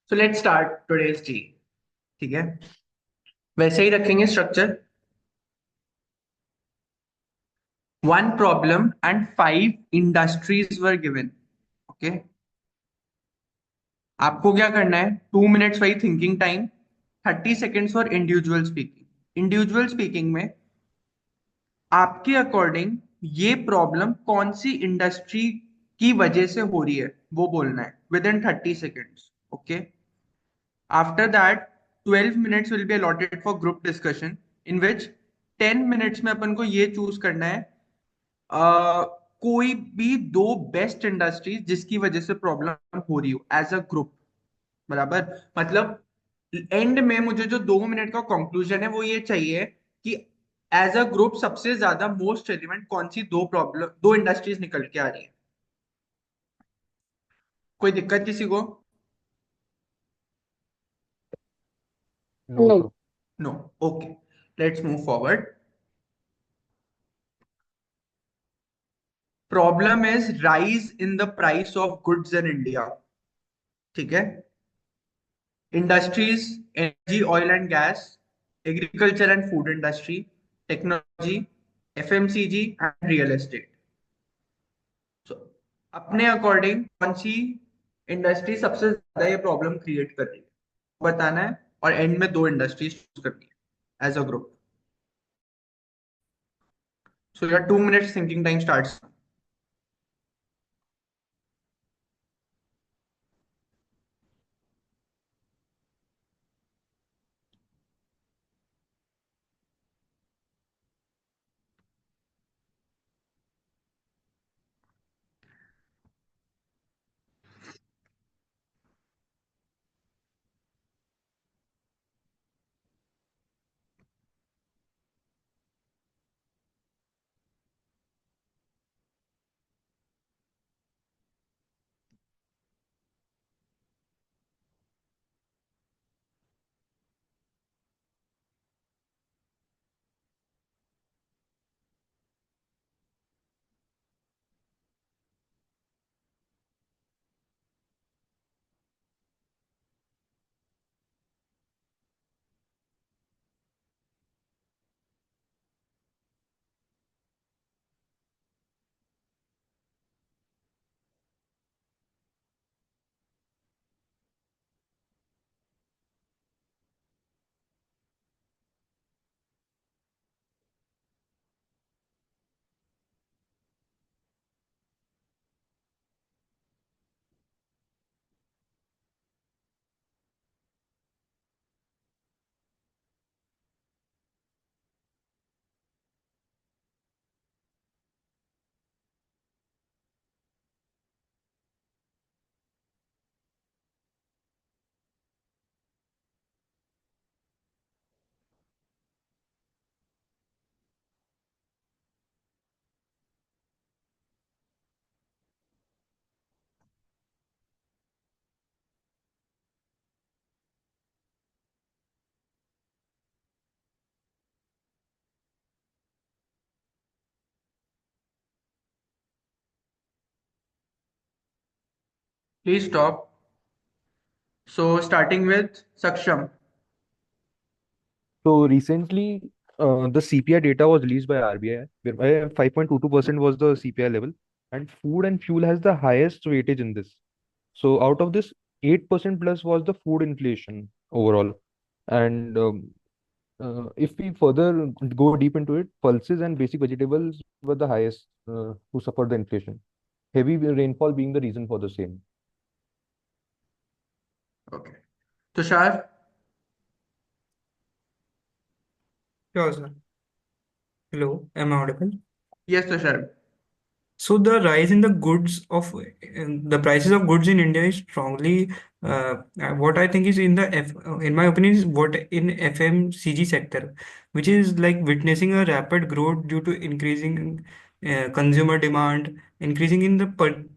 So let's start today's जी। ठीक है, वैसे ही रखेंगे structure. One problem and 5 industries were given. Okay, आपको क्या करना है? 2 मिनट्स वही thinking time, 30 seconds for individual speaking. Individual speaking में आपके अकॉर्डिंग ये प्रॉब्लम कौन सी इंडस्ट्री की वजह से हो रही है वो बोलना है with in 30 seconds. Okay, after that 12 minutes will be allotted for group discussion in which 10 minutes में अपन को ये चूज करना है कोई भी दो बेस्ट इंडस्ट्रीज जिसकी वजह से प्रॉब्लम हो रही हो एज अ ग्रुप। बराबर, मतलब एंड में मुझे जो 2 मिनट का कंक्लूजन है वो ये चाहिए कि एज अ ग्रुप सबसे ज्यादा मोस्ट रेलिवेंट कौन सी दो प्रॉब्लम, दो इंडस्ट्रीज निकल के आ रही है। कोई दिक्कत किसी को? नो नहीं। Sir. No. Okay, let's move forward. Problem is rise in the price of goods in India. ठीक है, industries, energy, oil and gas, agriculture and food industry, technology, FMCG and real estate. So, अपने according कौन सी industry सबसे ज्यादा ये problem create कर रही है बताना है, और एंड में दो इंडस्ट्रीज चूज करनी है as a group. So your 2 minutes thinking time starts. Please stop. So starting with Saksham. So recently, the CPI data was released by RBI, whereby 5.22% was the CPI level, and food and fuel has the highest weightage in this. So out of this, 8% plus was the food inflation overall. And if we further go deep into it, pulses and basic vegetables were the highest who suffered the inflation. Heavy rainfall being the reason for the same. Okay, Tushar. Sure, sir. Hello, am I audible? Yes Tushar. So the rise in the goods of the prices of goods in India is strongly what I think is in the in my opinion is what in FMCG sector, which is like witnessing a rapid growth due to increasing consumer demand, increasing in the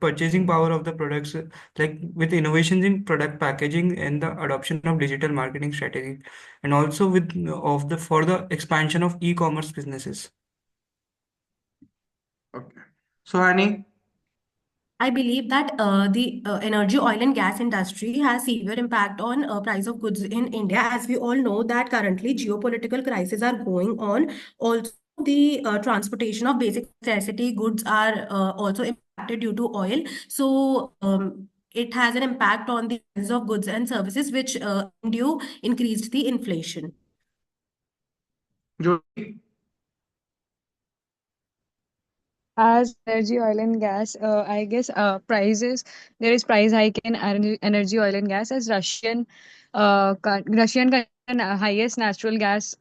purchasing power of the products, like with innovations in product packaging and the adoption of digital marketing strategy, and also with of the for the expansion of e-commerce businesses. Okay, Suhani. I believe that the energy, oil, and gas industry has severe impact on price of goods in India. As we all know that currently geopolitical crises are going on. Also, the transportation of basic necessity goods are also impacted due to oil. So it has an impact on the prices of goods and services, which due increased the inflation. Jyoti? As energy, oil and gas, I guess prices there is price hike in energy, oil and gas as Russian country highest natural gas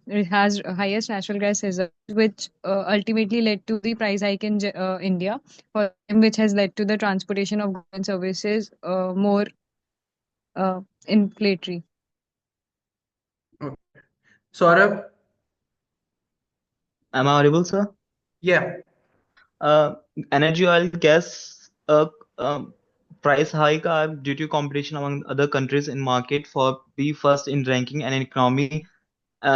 it has highest natural gas reserves, which ultimately led to the price hike in India, for them, which has led to the transportation of goods and services more inflationary. Okay. Saurabh? Am I audible, sir? Yeah. Uh, Energy, oil, gas price hike are due to competition among other countries in market for be first in ranking and economy,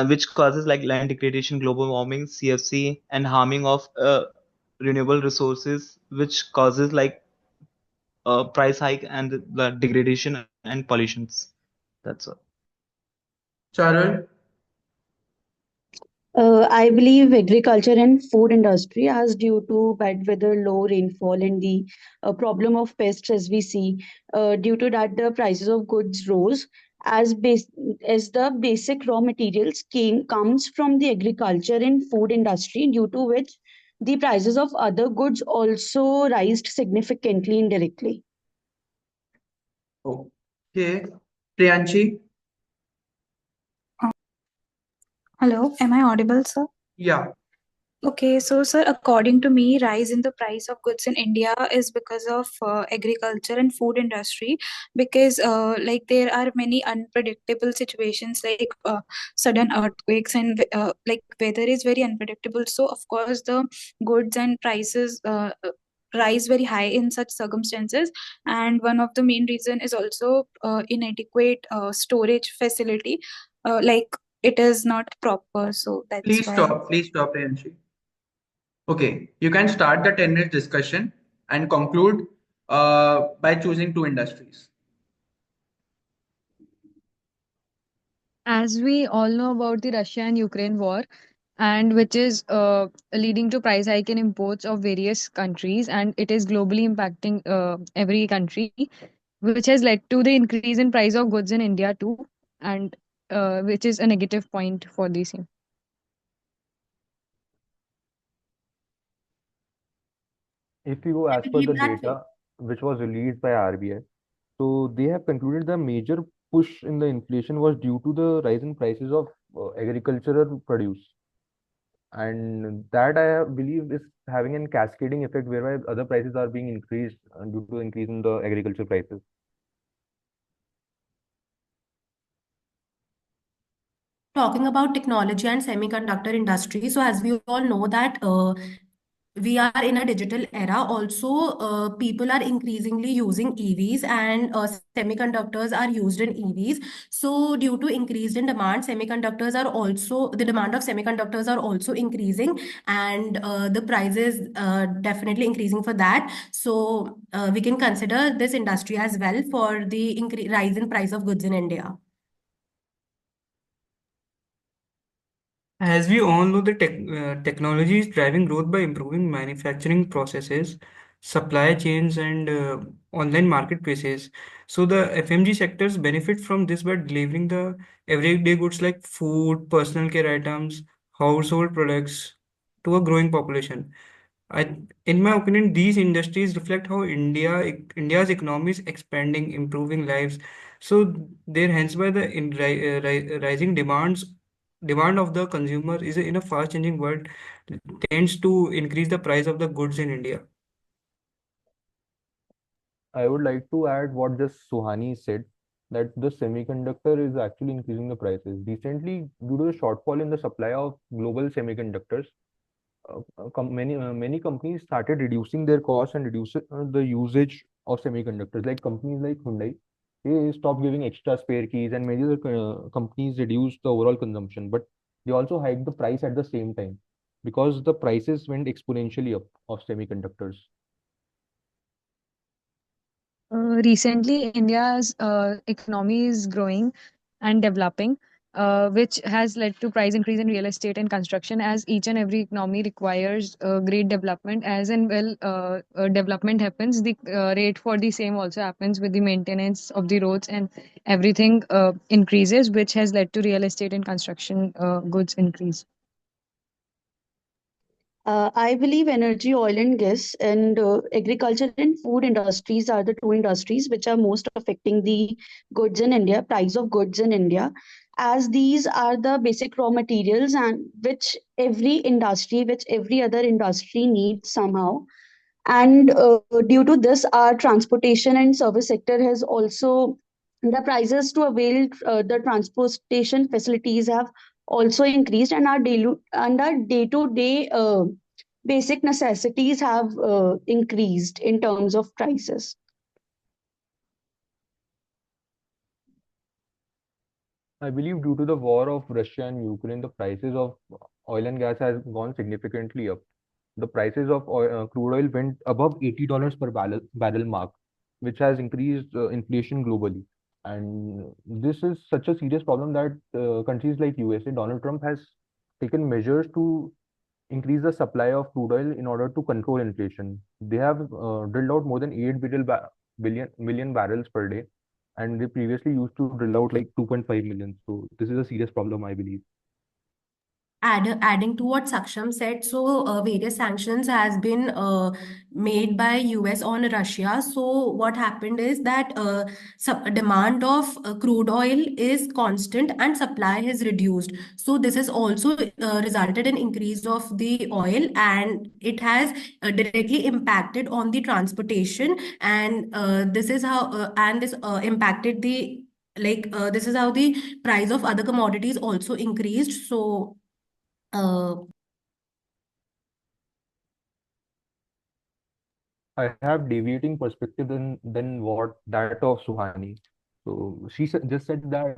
which causes like land degradation, global warming, CFC, and harming of renewable resources, which causes like price hike and the degradation and pollutions. That's all. Charul? I believe agriculture and food industry as due to bad weather, low rainfall, and the problem of pests as we see. Due to that, the prices of goods rose as the basic raw materials comes from the agriculture and food industry, due to which the prices of other goods also rised significantly indirectly. Okay. Priyanshi? Uh, Hello, am I audible, sir? Yeah. Okay, so sir, according to me, rise in the price of goods in India is because of agriculture and food industry. Because like there are many unpredictable situations like sudden earthquakes and like weather is very unpredictable. So of course the goods and prices rise very high in such circumstances. And one of the main reason is also inadequate storage facility. Like it is not proper, so that's Please why. stop. Please stop, Priyanshi. Okay. You can start the 10 minute discussion and conclude by choosing two industries. As we all know about the Russia and Ukraine war, and which is leading to price hike in imports of various countries, and it is globally impacting every country, which has led to the increase in price of goods in India too, and which is a negative point for the same. If you go I as per the believe that data which was released by RBI, so they have concluded the major push in the inflation was due to the rise in prices of agricultural produce. And that I believe is having a cascading effect whereby other prices are being increased due to increase in the agriculture prices. talking about technology and semiconductor industry, so as we all know that we are in a digital era. Also, people are increasingly using EVs, and semiconductors are used in EVs. So due to increased in demand, semiconductors are also the demand of semiconductors are also increasing, and the prices definitely increasing for that. So we can consider this industry as well for the rise in price of goods in India. As we all know, the technology is driving growth by improving manufacturing processes, supply chains, and online marketplaces. So the FMG sectors benefit from this by delivering the everyday goods like food, personal care items, household products to a growing population. In my opinion, these industries reflect how India's economy is expanding, improving lives. So there, hence, by the rising demand of the consumer is in a fast-changing world tends to increase the price of the goods in India. I would like to add what just Suhani said, that the semiconductor is actually increasing the prices. Recently, due to the shortfall in the supply of global semiconductors, many companies started reducing their costs and reduce the usage of semiconductors. Like companies like Hyundai, they stopped giving extra spare keys, and many other companies reduced the overall consumption. But they also hiked the price at the same time because the prices went exponentially up of semiconductors. Recently, India's economy is growing and developing, which has led to price increase in real estate and construction, as each and every economy requires great development. As and well, development happens, the rate for the same also happens with the maintenance of the roads, and everything increases, which has led to real estate and construction goods increase. I believe energy, oil and gas, and agriculture and food industries are the two industries which are most affecting the goods in India, price of goods in India, as these are the basic raw materials and which every other industry needs somehow. And due to this, our transportation and service sector has also, the prices to avail the transportation facilities have also increased, and our day-to-day basic necessities have increased in terms of prices. I believe due to the war of Russia and Ukraine, the prices of oil and gas has gone significantly up. The prices of crude oil went above $80 per barrel mark, which has increased inflation globally. And this is such a serious problem that countries like USA, Donald Trump has taken measures to increase the supply of crude oil in order to control inflation. They have drilled out more than 8 million barrels per day, and they previously used to drill out like 2.5 million. So this is a serious problem, I believe. Adding to what Saksham said, so various sanctions has been made by US on Russia. So what happened is that demand of crude oil is constant and supply has reduced. So this has also resulted in increase of the oil, and it has directly impacted on the transportation. And this is how and this impacted the this is how the price of other commodities also increased. So I have deviating perspective than what that of Suhani. So she just said that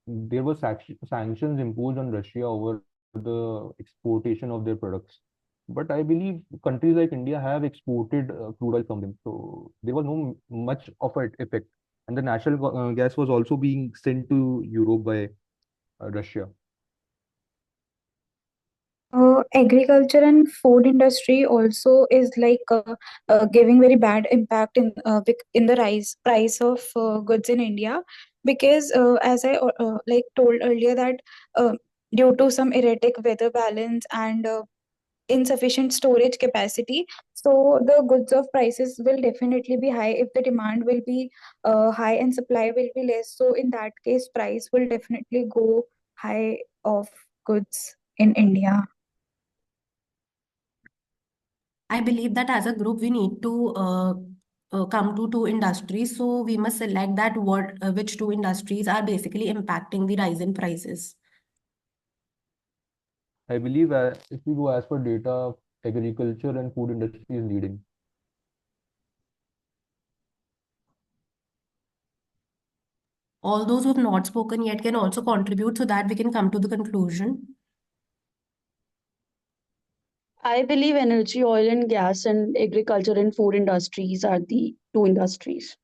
there were sanctions imposed on Russia over the exportation of their products. But I believe countries like India have exported crude oil from them, so there was no much of an effect. And the natural gas was also being sent to Europe by Russia. Agriculture and food industry also is giving very bad impact in the rise price of goods in India, because as I told earlier that uh, due to some erratic weather balance and insufficient storage capacity, so the goods of prices will definitely be high if the demand will be high and supply will be less. So in that case, price will definitely go high of goods in India. I believe that as a group, we need to come to two industries. So we must select that which two industries are basically impacting the rise in prices. I believe if we go as per data, agriculture and food industry is leading. All those who have not spoken yet can also contribute so that we can come to the conclusion. I believe energy, oil and gas, and agriculture and food industries are the two industries.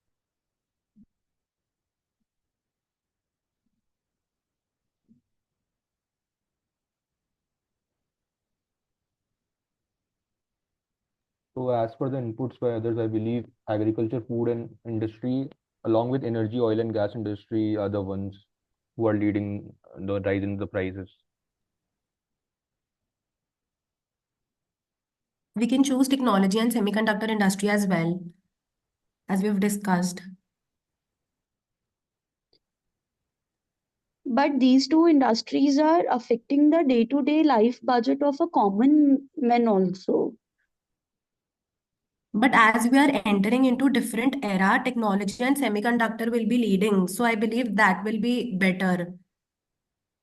So as per the inputs by others, I believe agriculture, food and industry, along with energy, oil and gas industry, are the ones who are leading the rise in the prices. We can choose technology and semiconductor industry as well, as we've discussed. But these two industries are affecting the day-to-day life budget of a common man also. But as we are entering into different era, technology and semiconductor will be leading. So I believe that will be better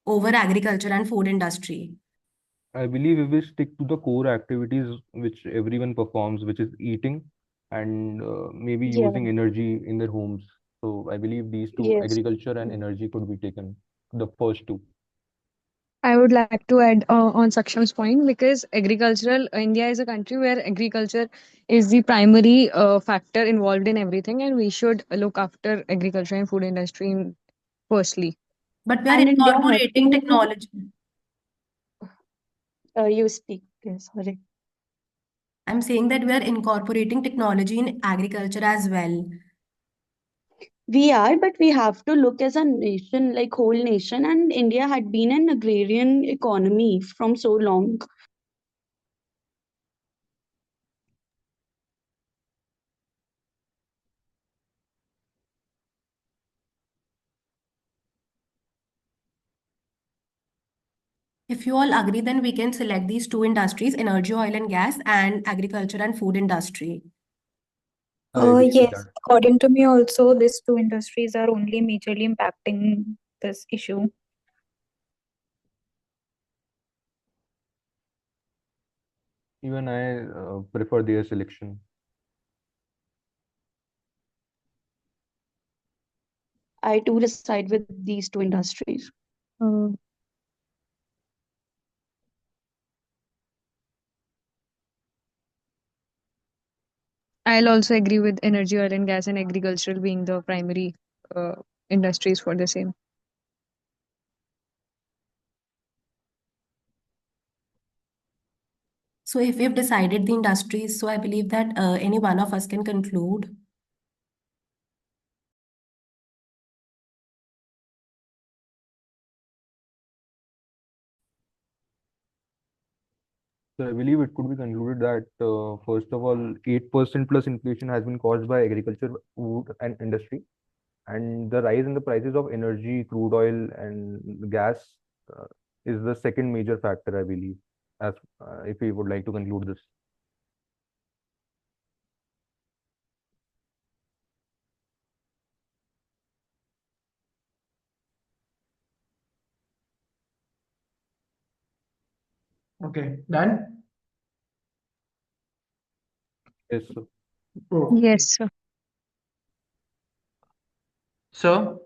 over agriculture and food industry. I believe if we stick to the core activities which everyone performs, which is eating and maybe Yeah, using energy in their homes. So I believe these two, yes. agriculture and energy, could be taken, the first two. I would like to add on Saksham's point, because agricultural India is a country where agriculture is the primary factor involved in everything, and we should look after agriculture and food industry firstly. But we are And India have incorporating to, technology. you speak, yes, sorry. I'm saying that we are incorporating technology in agriculture as well. We are, but we have to look as a nation, like whole nation, and India had been an agrarian economy from so long. If you all agree, then we can select these two industries, energy, oil and gas, and agriculture and food industry. I agree with Yes, that. according to me also, these two industries are only majorly impacting this issue. Even I prefer their selection. I too reside with these two industries. Uh, I'll also agree with energy, oil and gas, and agricultural being the primary uh, industries for the same. So if we've decided the industries, so I believe that any one of us can conclude. So I believe it could be concluded that first of all, 8% plus inflation has been caused by agriculture, food, and industry, and the rise in the prices of energy, crude oil, and gas uh, is the second major factor, I believe. As if we would like to conclude this. Okay, done. Yes, sir. Okay. Yes, sir. So